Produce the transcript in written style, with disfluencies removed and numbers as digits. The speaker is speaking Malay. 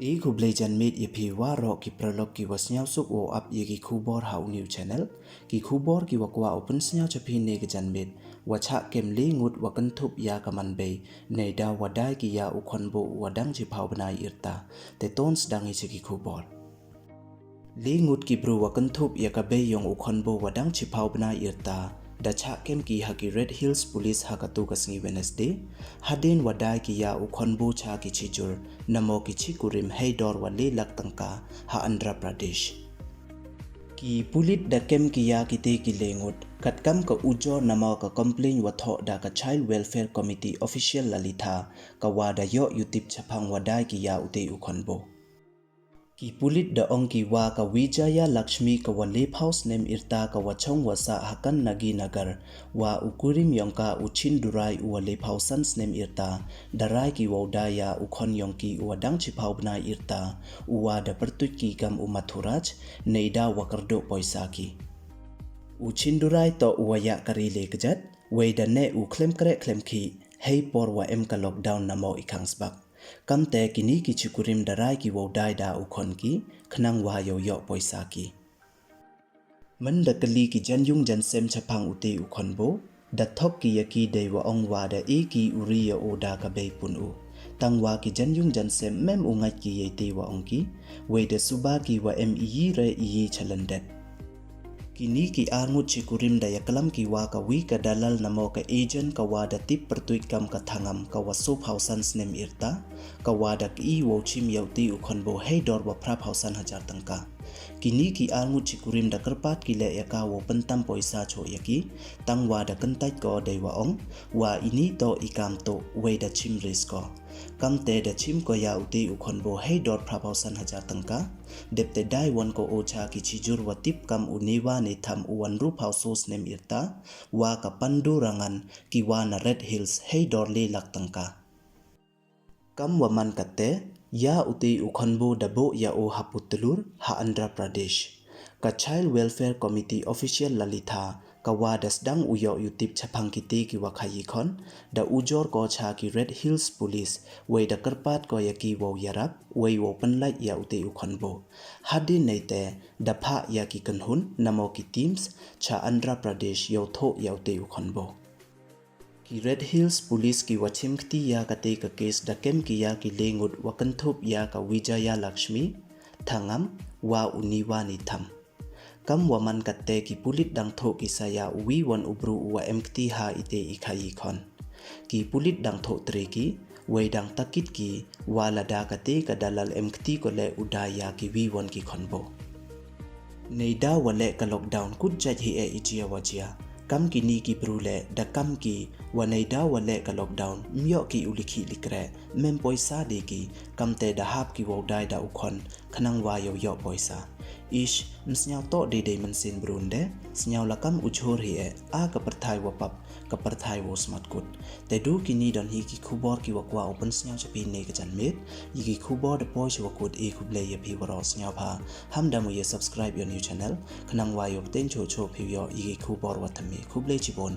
E kublejan made yepi waro ki prolog ki wasnyau suk wo up ye ki kubor hau new channel ki kubor ki wakwa open snyau chapi ne gejan made wacha kem le ngut wakan thup ya kaman be Neidaw wadai ki ya ukhonbo wadang chi phau banai irta te tons dangi chi ki kubor le ngut ki bru wakan thup ya ka be yong ukhonbo wadang chi phau banai irta da cha kem ki haki Red Hills Police hakatu kasngi Wednesday hadin wadai ki ya ukhonbo cha ki chijur namo ki chikurim heidor wale lak tangka ha Andhra Pradesh ki pulit da kem ki ya ki te ki lengut katkam ka ujo namo ka complain watho da ka Child Welfare Committee official lalita ka wada yo YouTube chapang wadai ki ya ute ukhonbo ki pulit da ongki wa ka Wijaya Lakshmi ka Walip House name irta ka wachong wasa hakan nagi nagar wa ukurim yongka uchin durai Walip House name irta darai ki wodaya ukhon yongki wadang chipau bnai irta uwa da pertut ki gam umathuraj Neidaw wakardo poisaki uchin durai to uwaya karile kejat weda ne u klem kre klem ki hei por wa em ka lockdown namo ikangsbak kamte kini ki chikurim darai ki wodai da ukhon ki khnang wa yo yo poisa ki manda kali ki janyung jansem chapang ute ukhonbo da thok ki yaki dewa ongwa da e ki uriya oda ka be punu tangwa ki janyung jansem mem ungai ki yete wa ongki we de suba ki wa yi re yi chalandet kini ki angut chikurim da yakalam ki wa ka wi ka dalal namo ka agent ka wada tip pertuit kam ka thangam ka wasop hausan snem irta ka wada ki wo chim yauti ukhonbo heidor wa prap hausan hajar tangka kini ki angut chikurim da karpat ki le yaka wo pentam poisa cho yaki tang wada kentait ko dewa ong wa ini to ikam to we da chim risk ko kamte da chim ko ya uti ukhonbo heidor prap hausan hajar tangka depte dai won ko ocha ki chijur wa tip kam uniwa ne tham uwan ru pausos nem irta wa ka pandu rangan ki wa na Red Hills heidor le lak tangka kam waman kate ya uti ukhonbo dabo ya o haputulur ha Andhra Pradesh ka Child Welfare Committee official lalita ka wadas dang uyo YouTube chapang kiti ki wakhayi khon da ujor ko cha ki Red Hills Police we da karpat ko yaki wo yarap we wo panlai ya uti ukhonbo hadi neite da pha ya ki kanhun namo ki teams cha Andhra Pradesh yo tho ya uti ukhonbo ki Red Hills Police ki wachim khti ya kate ka case da kem ki ya ki lengut wakanthop ya ka Wijaya Lakshmi thangam wa uniwa ni tham kam waman kate ki pulit dang tho ki saya wi won ubru wa emkti ha ite ikhayi khon ki pulit dang tho tre ki we dang takit ki wala da kate ka dalal emkti ko le udaya ki wi won ki khonbo Neidaw wale ka lockdown kut jaj hi e ijia wajia kam kini ki brule da kam ki wa Neidaw wale ka lockdown myo ki ulikhi likre mem poisa de ki kamte da hap ki wodai da ukhon khnang wa yo yo poisa ish msnyaw to de mansin brunde snyaw lakam ujhor hi e a ka parthai wa pap ka parthai wo smart kut te du kini don hi ki khubor ki wakwa open snyaw chapi ne ka janmet yi ki khubor de poish wa kut e khuble ye phi waro snyaw pha hamda mu ye subscribe your new channel khnang wa yo ten cho cho phi yo yi ki khubor wa thame khuble chibon